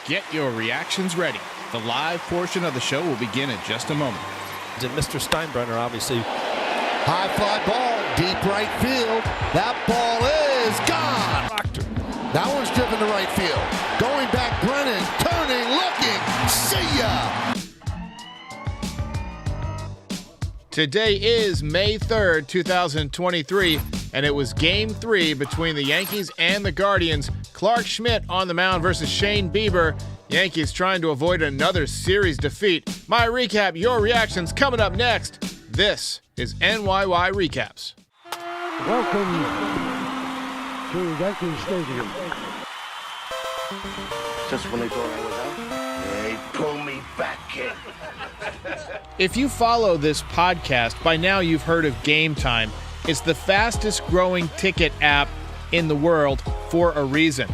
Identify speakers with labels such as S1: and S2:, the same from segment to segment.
S1: Get your reactions ready. The live portion of the show will begin in just a moment.
S2: And Mr. Steinbrenner, obviously.
S3: High fly ball, deep right field. That ball is gone. That one's driven to right field. Going back, Brennan, turning, looking. See ya.
S1: Today is May 3rd, 2023, and it was Game 3 between the Yankees and the Guardians. Clark Schmidt on the mound versus Shane Bieber. Yankees trying to avoid another series defeat. My recap, your reactions coming up next. This is NYY Recaps.
S4: Welcome to Yankee Stadium.
S5: Just when they thought I was out, they pull me back in.
S1: If you follow this podcast, by now you've heard of Game Time. It's the fastest growing ticket app in the world for a reason.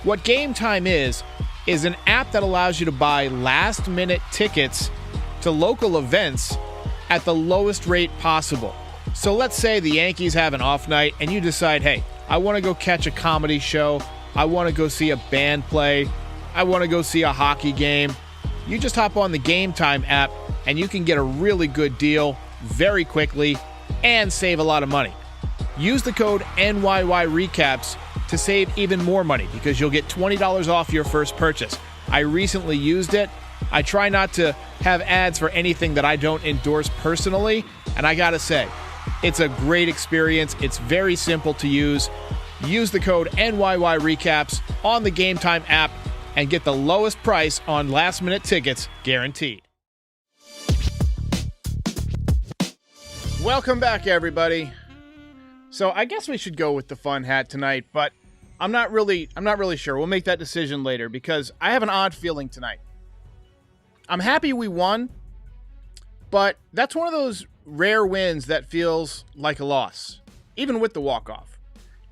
S1: What Game Time is an app that allows you to buy last-minute tickets to local events at the lowest rate possible. So let's say the Yankees have an off night and you decide, hey, I want to go catch a comedy show. I want to go see a band play. I want to go see a hockey game. You just hop on the Game Time app and you can get a really good deal very quickly and save a lot of money. Use the code NYY Recaps to save even more money because you'll get $20 off your first purchase. I recently used it. I try not to have ads for anything that I don't endorse personally, and I gotta say, it's a great experience. It's very simple to use. Use the code NYY Recaps on the Game Time app and get the lowest price on last-minute tickets guaranteed. Welcome back, everybody. So I guess we should go with the fun hat tonight, but I'm not really sure. We'll make that decision later because I have an odd feeling tonight. I'm happy we won, but that's one of those rare wins that feels like a loss, even with the walk-off.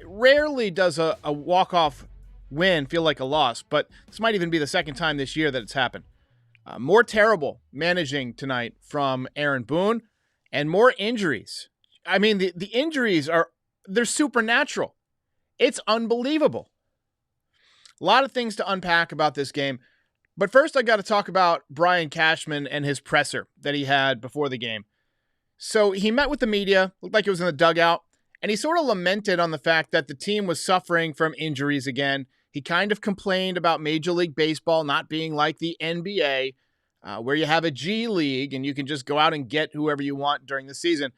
S1: Rarely does a walk-off win feel like a loss, but this might even be the second time this year that it's happened. More terrible managing tonight from Aaron Boone and more injuries. I mean, the injuries they're supernatural. It's unbelievable. A lot of things to unpack about this game. But first, I got to talk about Brian Cashman and his presser that he had before the game. So he met with the media, looked like it was in the dugout, and he sort of lamented on the fact that the team was suffering from injuries again. He kind of complained about Major League Baseball not being like the NBA, where you have a G League and you can just go out and get whoever you want during the season.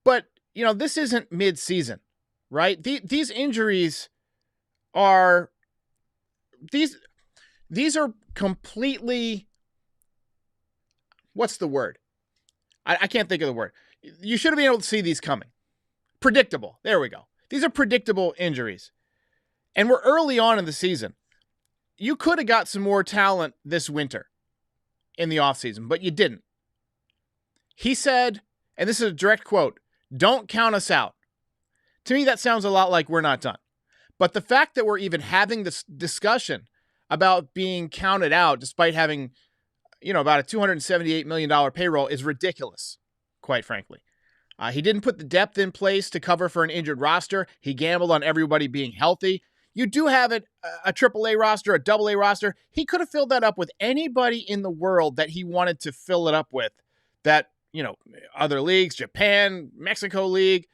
S1: But, you know, this isn't mid-season, right? These injuries are, these are completely, what's the word? I can't think of the word. You should have been able to see these coming. Predictable. There we go. These are predictable injuries. And we're early on in the season. You could have got some more talent this winter in the offseason, but you didn't. He said, and this is a direct quote, "Don't count us out." To me, that sounds a lot like we're not done. But the fact that we're even having this discussion about being counted out despite having, about a $278 million payroll is ridiculous, quite frankly. He didn't put the depth in place to cover for an injured roster. He gambled on everybody being healthy. You do have a AAA roster, a AA roster. He could have filled that up with anybody in the world that he wanted to fill it up with. That, other leagues, Japan, Mexico League,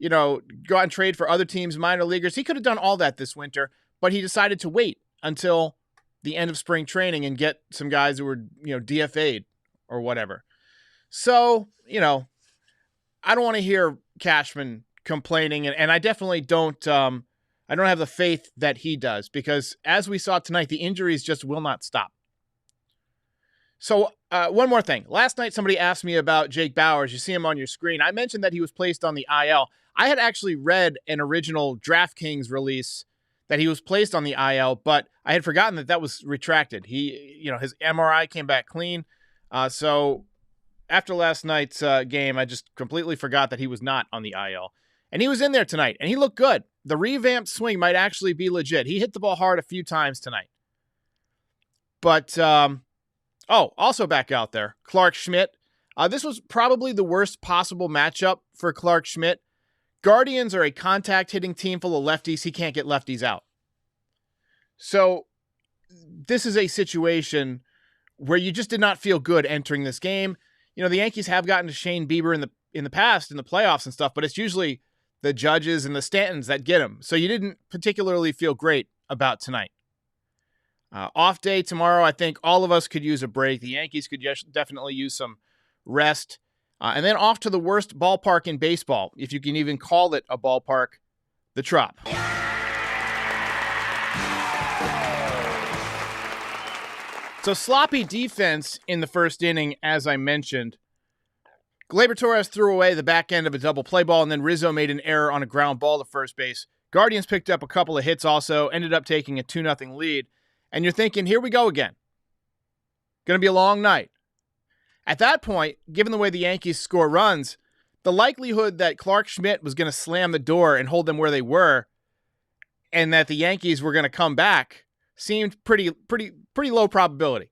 S1: go out and trade for other teams, minor leaguers. He could have done all that this winter, but he decided to wait until the end of spring training and get some guys who were, DFA'd or whatever. So, I don't want to hear Cashman complaining, and I definitely don't, I don't have the faith that he does, because as we saw tonight, the injuries just will not stop. So one more thing. Last night, somebody asked me about Jake Bauers. You see him on your screen. I mentioned that he was placed on the IL. I had actually read an original DraftKings release that he was placed on the IL, but I had forgotten that was retracted. He, his MRI came back clean. So after last night's game, I just completely forgot that he was not on the IL. And he was in there tonight, and he looked good. The revamped swing might actually be legit. He hit the ball hard a few times tonight. But, also back out there, Clark Schmidt. This was probably the worst possible matchup for Clark Schmidt. Guardians are a contact hitting team full of lefties. He can't get lefties out. So this is a situation where you just did not feel good entering this game. You know, the Yankees have gotten to Shane Bieber in the past, in the playoffs and stuff, but it's usually the Judges and the Stantons that get him. So you didn't particularly feel great about tonight. Off day tomorrow, I think all of us could use a break. The Yankees could definitely use some rest. And then off to the worst ballpark in baseball, if you can even call it a ballpark, the Trop. So sloppy defense in the first inning, as I mentioned. Gleyber Torres threw away the back end of a double play ball, and then Rizzo made an error on a ground ball to first base. Guardians picked up a couple of hits also, ended up taking a 2-0 lead. And you're thinking, here we go again. Going to be a long night. At that point, given the way the Yankees score runs, the likelihood that Clark Schmidt was going to slam the door and hold them where they were, and that the Yankees were going to come back, seemed pretty low probability.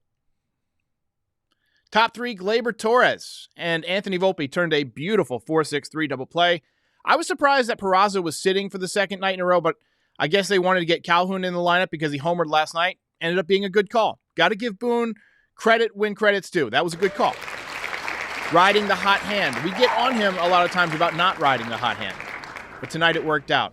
S1: Top three, Gleyber Torres and Anthony Volpe turned a beautiful 4-6-3 double play. I was surprised that Peraza was sitting for the second night in a row, but I guess they wanted to get Calhoun in the lineup because he homered last night. Ended up being a good call. Got to give Boone credit when credit's due. That was a good call. Riding the hot hand. We get on him a lot of times about not riding the hot hand, but tonight it worked out.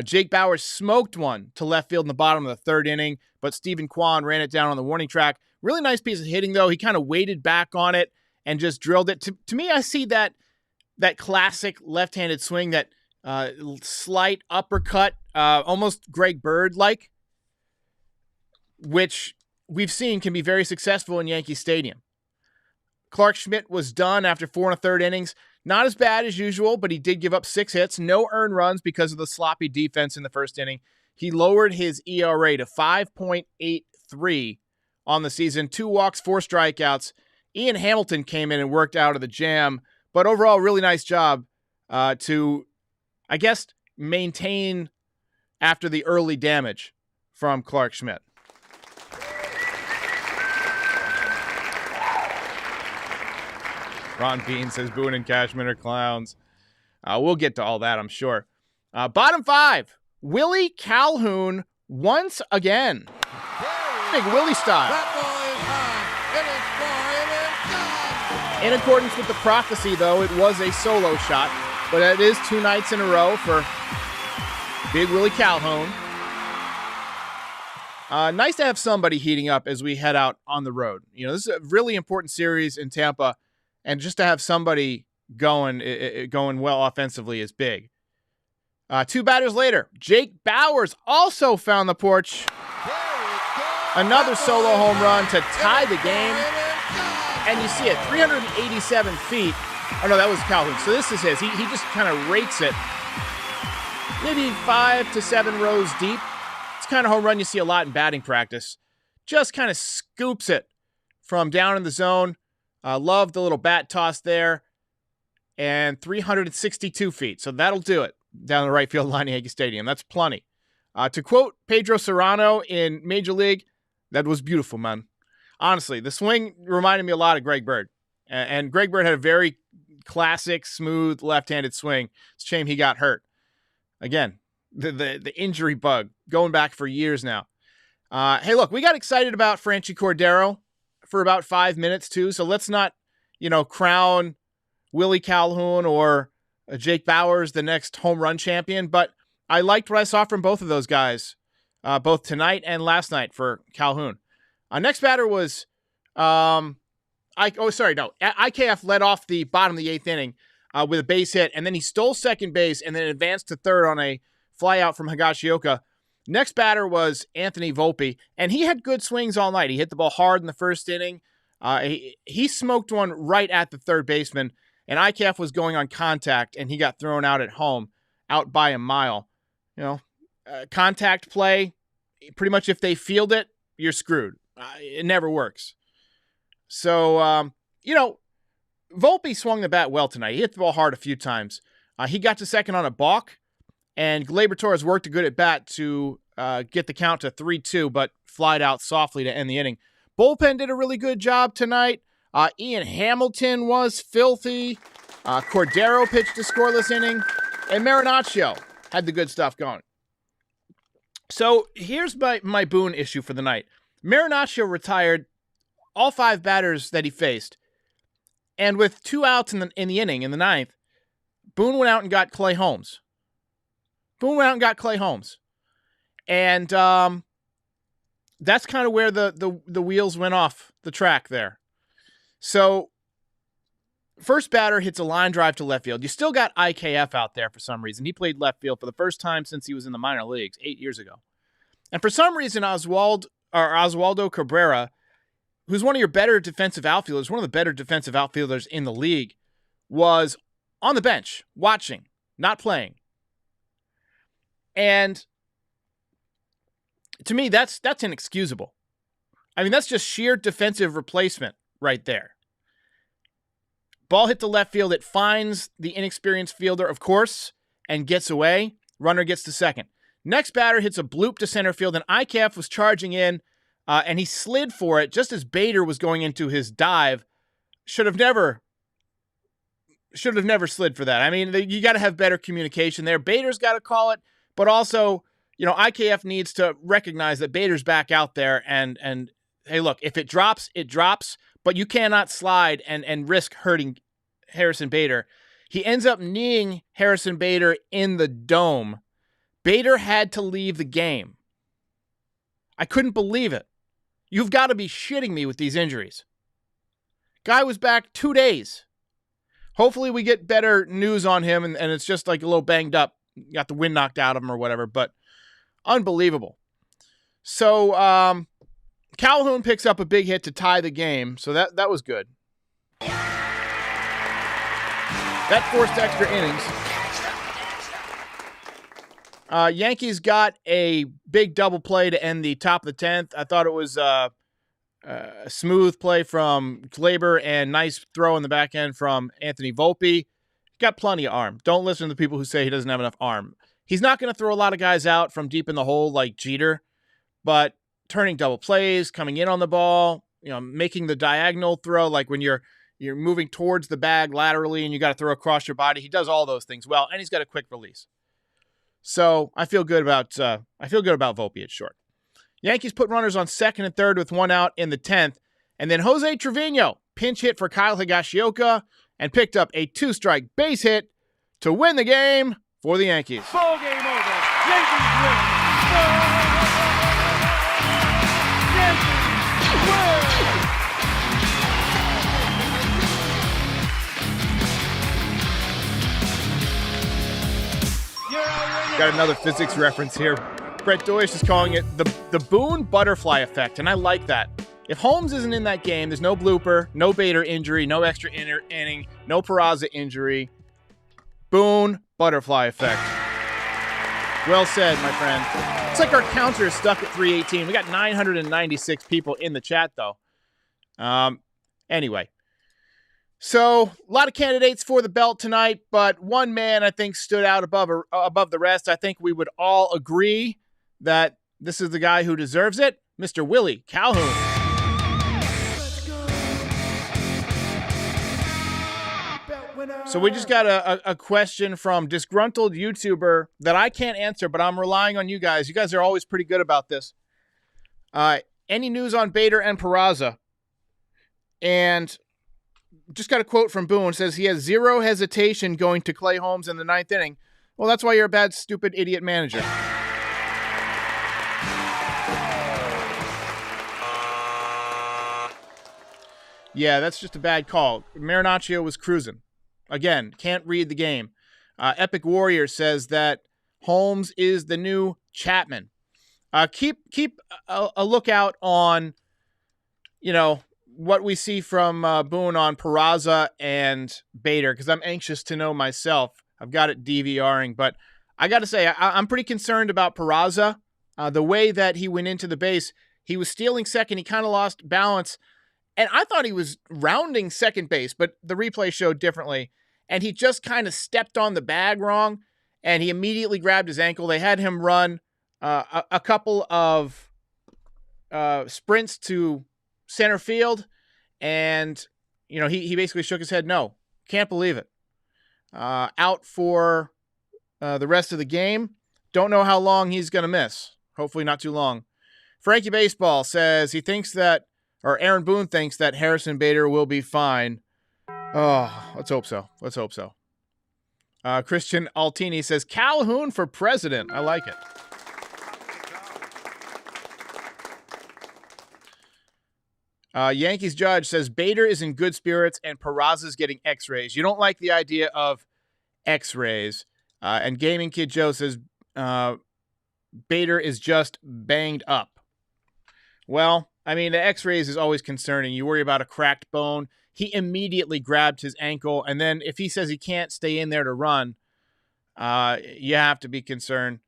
S1: Jake Bauers smoked one to left field in the bottom of the third inning, but Stephen Kwan ran it down on the warning track. Really nice piece of hitting, though. He kind of waited back on it and just drilled it. To me, I see that classic left-handed swing, that slight uppercut, almost Greg Bird-like, which we've seen can be very successful in Yankee Stadium. Clark Schmidt was done after 4 1/3 innings. Not as bad as usual, but he did give up 6 hits, no earned runs because of the sloppy defense in the first inning. He lowered his ERA to 5.83 on the season. 2 walks, 4 strikeouts. Ian Hamilton came in and worked out of the jam, but overall, really nice job to, I guess, maintain after the early damage from Clark Schmidt. Ron Bean says Boone and Cashman are clowns. We'll get to all that, I'm sure. Bottom 5, Willie Calhoun once again. Big Willie style. In accordance with the prophecy, though, it was a solo shot, but it is 2 nights in a row for Big Willie Calhoun. Nice to have somebody heating up as we head out on the road. You know, this is a really important series in Tampa, and just to have somebody going well offensively is big. 2 batters later, Jake Bauers also found the porch. Another solo home run to tie the game. And you see it, 387 feet. Oh, no, that was Calhoun. So this is his. He just kind of rakes it. Maybe 5 to 7 rows deep. It's kind of home run you see a lot in batting practice. Just kind of scoops it from down in the zone. Love the little bat toss there. And 362 feet. So that'll do it down the right field line of Yankee Stadium. That's plenty. To quote Pedro Serrano in Major League, that was beautiful, man. Honestly, the swing reminded me a lot of Greg Bird. And Greg Bird had a very classic, smooth, left-handed swing. It's a shame he got hurt. Again, the injury bug going back for years now. Hey, look, we got excited about Franchi Cordero for about 5 minutes, too. So let's not, crown Willie Calhoun or Jake Bauers the next home run champion. But I liked what I saw from both of those guys, both tonight and last night for Calhoun. Next batter was, IKF led off the bottom of the 8th inning with a base hit, and then he stole second base and then advanced to third on a fly out from Higashioka. Next batter was Anthony Volpe, and he had good swings all night. He hit the ball hard in the first inning. He smoked one right at the third baseman, and IKF was going on contact, and he got thrown out at home, out by a mile. Contact play, pretty much if they field it, you're screwed. It never works. So, Volpe swung the bat well tonight. He hit the ball hard a few times. He got to second on a balk, and Gleyber Torres worked a good at bat to get the count to 3-2, but flied out softly to end the inning. Bullpen did a really good job tonight. Ian Hamilton was filthy. Cordero pitched a scoreless inning, and Marinaccio had the good stuff going. So here's my Boone issue for the night. Marinaccio retired all 5 batters that he faced. And with 2 outs in the inning, in the 9th, Boone went out and got Clay Holmes. And that's kind of where the wheels went off the track there. So, first batter hits a line drive to left field. You still got IKF out there for some reason. He played left field for the first time since he was in the minor leagues 8 years ago. And for some reason, Oswaldo Cabrera, who's one of your better defensive outfielders, one of the better defensive outfielders in the league, was on the bench, watching, not playing. And to me, that's inexcusable. I mean, that's just sheer defensive replacement right there. Ball hit to left field. It finds the inexperienced fielder, of course, and gets away. Runner gets to second. Next batter hits a bloop to center field, and IKF was charging in, and he slid for it just as Bader was going into his dive. Should have never slid for that. I mean, you got to have better communication there. Bader's got to call it, but also, IKF needs to recognize that Bader's back out there, and hey, look, if it drops, it drops, but you cannot slide and risk hurting Harrison Bader. He ends up kneeing Harrison Bader in the dome. Bader had to leave the game. I couldn't believe it. You've got to be shitting me with these injuries. Guy was back 2 days. Hopefully we get better news on him and it's just like a little banged up. Got the wind knocked out of him or whatever, but unbelievable. So Calhoun picks up a big hit to tie the game, so that was good. That forced extra innings. Yankees got a big double play to end the top of the 10th. I thought it was a smooth play from Glaber and nice throw in the back end from Anthony Volpe. Got plenty of arm. Don't listen to the people who say he doesn't have enough arm. He's not going to throw a lot of guys out from deep in the hole like Jeter, but turning double plays, coming in on the ball, making the diagonal throw, like when you're moving towards the bag laterally and you got to throw across your body. He does all those things well, and he's got a quick release. So I feel good about Volpe at short. Yankees put runners on second and third with 1 out in the 10th, and then Jose Trevino pinch hit for Kyle Higashioka and picked up a 2-strike base hit to win the game for the Yankees.
S4: Ball game over. Yankees win. Yankees win.
S1: Got another physics reference here. Brett Deutsch is calling it the Boone butterfly effect, and I like that. If Holmes isn't in that game, there's no blooper, no Bader injury, no extra inning, no Peraza injury. Boone butterfly effect. Well said, my friend. It's like our counter is stuck at 318. We got 996 people in the chat, though. Anyway. So, a lot of candidates for the belt tonight, but one man I think stood out above the rest. I think we would all agree that this is the guy who deserves it, Mr. Willie Calhoun. So we just got a question from disgruntled YouTuber that I can't answer, but I'm relying on you guys. You guys are always pretty good about this. Any news on Bader and Peraza? And just got a quote from Boone. It says he has zero hesitation going to Clay Holmes in the 9th inning. Well, that's why you're a bad, stupid, idiot manager. Yeah, that's just a bad call. Marinaccio was cruising. Again, can't read the game. Epic Warrior says that Holmes is the new Chapman. Keep a lookout on, what we see from Boone on Peraza and Bader, because I'm anxious to know myself. I've got it DVRing, but I got to say, I'm pretty concerned about Peraza. The way that he went into the base, he was stealing second. He kind of lost balance, and I thought he was rounding second base, but the replay showed differently, and he just kind of stepped on the bag wrong, and he immediately grabbed his ankle. They had him run a couple of sprints to center field, and he basically shook his head no. Can't believe it. Out for the rest of the game. Don't know how long he's going to miss. Hopefully not too long. Frankie Baseball says he thinks that, or Aaron Boone thinks that Harrison Bader will be fine. Oh, let's hope so. Let's hope so. Christian Altini says Calhoun for president. I like it. Yankees Judge says Bader is in good spirits and Peraza's getting x-rays. You don't like the idea of x-rays. And Gaming Kid Joe says Bader is just banged up. Well, I mean, the x-rays is always concerning. You worry about a cracked bone. He immediately grabbed his ankle, and then if he says he can't stay in there to run, you have to be concerned.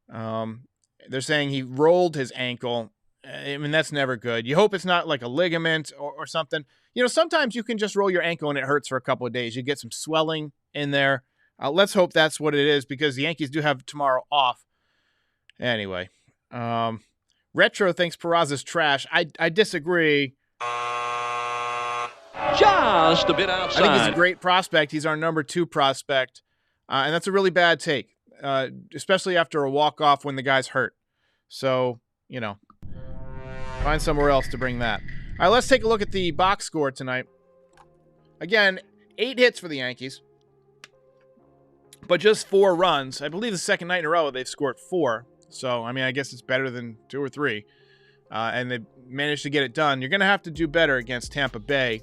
S1: They're saying he rolled his ankle. I mean, that's never good. You hope it's not like a ligament or something. You know, sometimes you can just roll your ankle and it hurts for a couple of days. You get some swelling in there. Let's hope that's what it is, because the Yankees do have tomorrow off. Anyway, Retro thinks Peraza's trash. I disagree.
S2: Just a bit outside.
S1: I think he's a great prospect. He's our number 2 prospect. And that's a really bad take, especially after a walk-off when the guy's hurt. So, you know, find somewhere else to bring that. All right, let's take a look at the box score tonight. Again, 8 hits for the Yankees, but just 4 runs. I believe the second night in a row they've scored 4. So, I mean, I guess it's better than 2 or 3. And they managed to get it done. You're going to have to do better against Tampa Bay.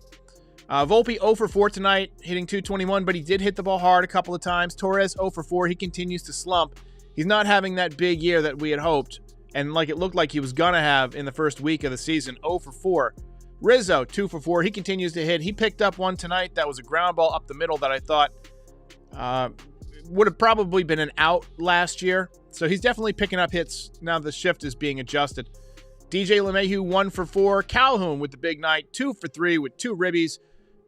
S1: Volpe 0 for 4 tonight, hitting .221, but he did hit the ball hard a couple of times. Torres 0 for 4. He continues to slump. He's not having that big year that we had hoped, and like it looked like he was going to have in the first week of the season. 0 for 4. Rizzo 2 for 4. He continues to hit. He picked up one tonight that was a ground ball up the middle that I thought would have probably been an out last year. So he's definitely picking up hits now the shift is being adjusted. DJ LeMahieu 1 for 4. Calhoun with the big night, 2 for 3 with 2 ribbies.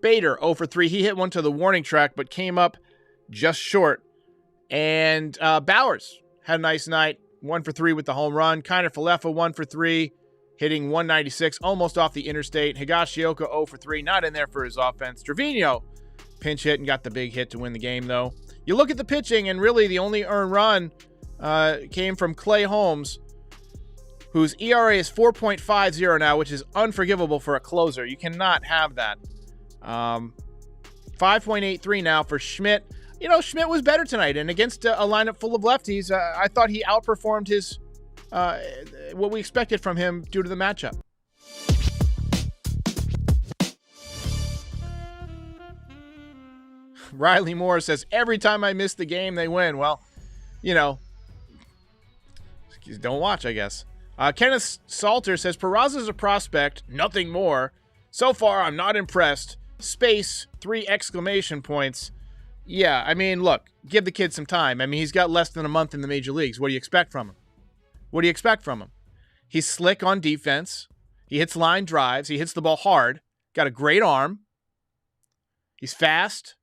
S1: Bader 0 for 3. He hit one to the warning track, but came up just short. And Bowers had a nice night, 1 for 3 with the home run. Kiner Falefa 1 for 3, hitting 196, almost off the interstate. Higashioka 0 for 3, not in there for his offense. Trevino pinch hit and got the big hit to win the game, though. You look at the pitching, and really the only earned run came from Clay Holmes, whose ERA is 4.50 now, which is unforgivable for a closer. You cannot have that. 5.83 now for Schmidt. You know, Schmidt was better tonight, and against a lineup full of lefties, I thought he outperformed his what we expected from him due to the matchup. Riley Moore says, every time I miss the game, they win. Well, you know, don't watch, I guess. Kenneth Salter says, Peraza's a prospect, nothing more. So far, I'm not impressed. Space, 3 exclamation points. Yeah, I mean, look, give the kid some time. I mean, he's got less than a month in the major leagues. What do you expect from him? What do you expect from him? He's slick on defense. He hits line drives. He hits the ball hard. Got a great arm. He's fast.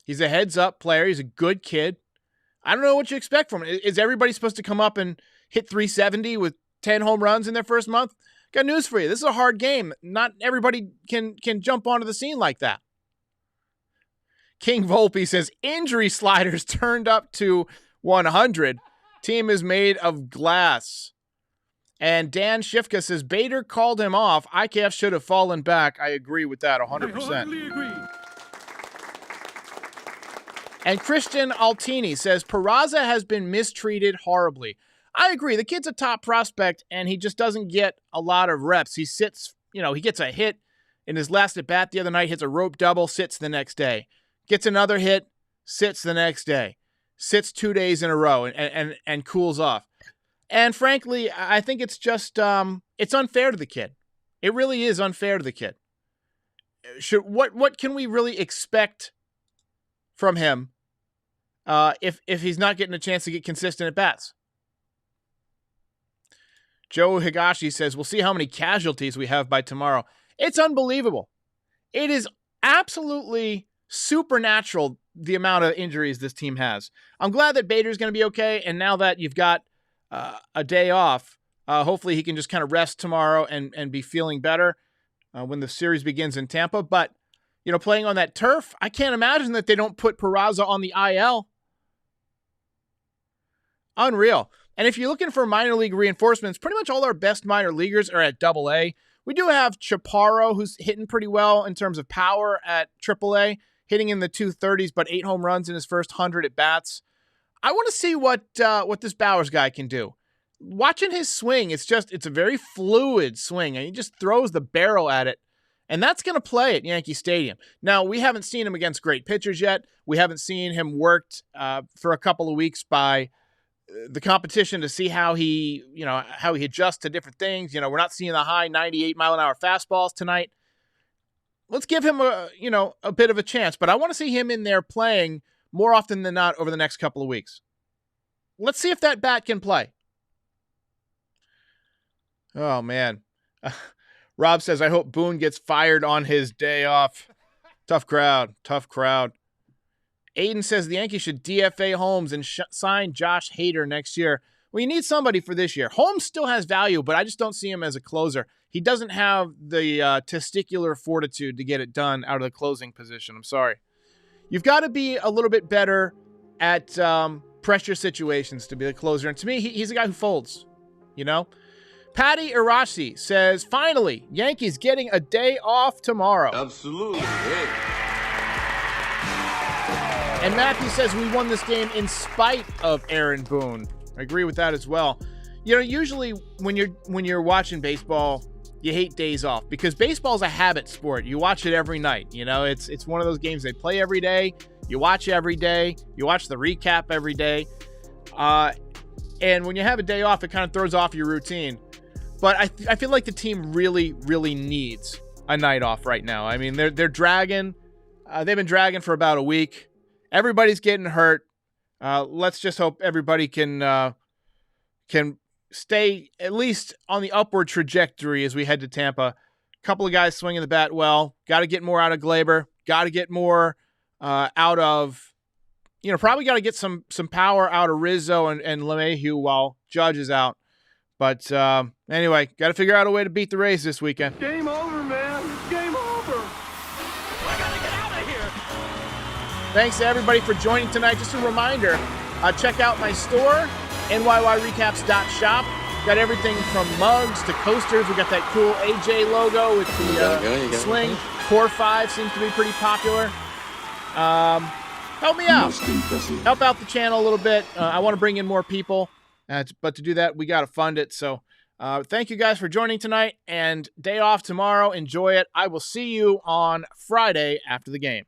S1: He's a heads-up player. He's a good kid. I don't know what you expect from him. Is everybody supposed to come up and hit 370 with 10 home runs in their first month? Got news for you. This is a hard game. Not everybody can jump onto the scene like that. King Volpe says, injury sliders turned up to 100. Team is made of glass. And Dan Shifka says, Bader called him off. IKF should have fallen back. I agree with that 100%.
S4: I agree.
S1: And Christian Altini says, Peraza has been mistreated horribly. I agree. The kid's a top prospect, and he just doesn't get a lot of reps. He sits, you know, he gets a hit in his last at-bat the other night, hits a rope double, sits the next day. Gets another hit, sits the next day. Sits 2 days in a row and cools off. And frankly, I think it's just, it's unfair to the kid. It really is unfair to the kid. What can we really expect from him if he's not getting a chance to get consistent at-bats? Joe Higashi says, we'll see how many casualties we have by tomorrow. It's unbelievable. It is absolutely supernatural, the amount of injuries this team has. I'm glad that Bader's going to be okay, and now that you've got a day off, hopefully he can just kind of rest tomorrow and be feeling better when the series begins in Tampa. But, you know, playing on that turf, I can't imagine that they don't put Peraza on the IL. Unreal. And if you're looking for minor league reinforcements, pretty much all our best minor leaguers are at AA. We do have Chaparro, who's hitting pretty well in terms of power at AAA, hitting in the 230s, but 8 home runs in his first 100 at bats. I want to see what this Bowers guy can do. Watching his swing, it's a very fluid swing, and he just throws the barrel at it. And that's going to play at Yankee Stadium. Now, we haven't seen him against great pitchers yet. We haven't seen him worked for a couple of weeks by the competition to see how he adjusts to different things. We're not seeing the high 98 mile an hour fastballs tonight. Let's give him a bit of a chance, but I want to see him in there playing more often than not over the next couple of weeks. Let's see if that bat can play. Oh, man. Rob says, I hope Boone gets fired on his day off. Tough crowd. Aiden says the Yankees should DFA Holmes and sign Josh Hader next year. Well, you need somebody for this year. Holmes still has value, but I just don't see him as a closer. He doesn't have the testicular fortitude to get it done out of the closing position. I'm sorry. You've got to be a little bit better at pressure situations to be the closer. And to me, he's a guy who folds, Patty Arashi says, finally, Yankees getting a day off tomorrow.
S5: Absolutely. Hey.
S1: And Matthew says we won this game in spite of Aaron Boone. I agree with that as well. Usually when you're watching baseball, you hate days off because baseball is a habit sport. You watch it every night. It's one of those games they play every day. You watch every day. You watch the recap every day. And when you have a day off, it kind of throws off your routine. But I feel like the team really, really needs a night off right now. I mean, they're dragging. They've been dragging for about a week. Everybody's getting hurt. Let's just hope everybody can stay at least on the upward trajectory as we head to Tampa. A couple of guys swinging the bat well. Got to get more out of Glaber. Got to get more out of, probably got to get some power out of Rizzo and LeMahieu while Judge is out. But anyway, got to figure out a way to beat the Rays this weekend.
S4: Game over, man. Game over.
S2: I gotta get out of here.
S1: Thanks to everybody for joining tonight. Just a reminder, check out my store, NYYRecaps.shop. Got everything from mugs to coasters. We got that cool AJ logo with the sling. Core 5 seems to be pretty popular. Help me out. Help out the channel a little bit. I want to bring in more people. But to do that, we got to fund it. So thank you guys for joining tonight, and day off tomorrow. Enjoy it. I will see you on Friday after the game.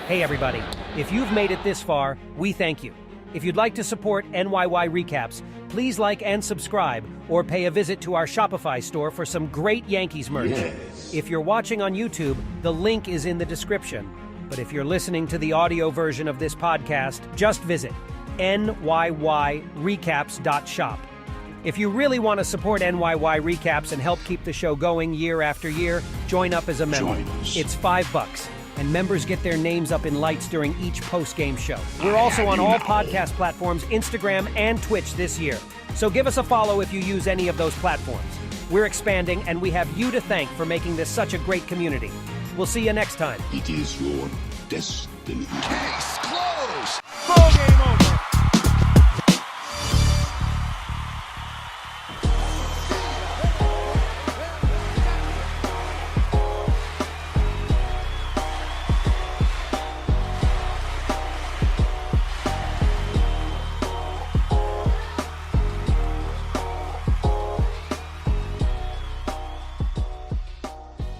S6: Hey, everybody. If you've made it this far, we thank you. If you'd like to support NYY Recaps, please like and subscribe or pay a visit to our Shopify store for some great Yankees merch.
S5: Yes.
S6: If you're watching on YouTube, the link is in the description. But if you're listening to the audio version of this podcast, just visit NYYRecaps.shop. If you really want to support NYY Recaps and help keep the show going year after year, join up as a member. It's $5, and members get their names up in lights during each post-game show. We're also on all podcast platforms, Instagram, and Twitch this year. So give us a follow if you use any of those platforms. We're expanding, and we have you to thank for making this such a great community. We'll see you next time.
S5: It is your destiny.
S3: Case closed.
S4: Ball game over.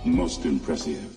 S5: Most impressive.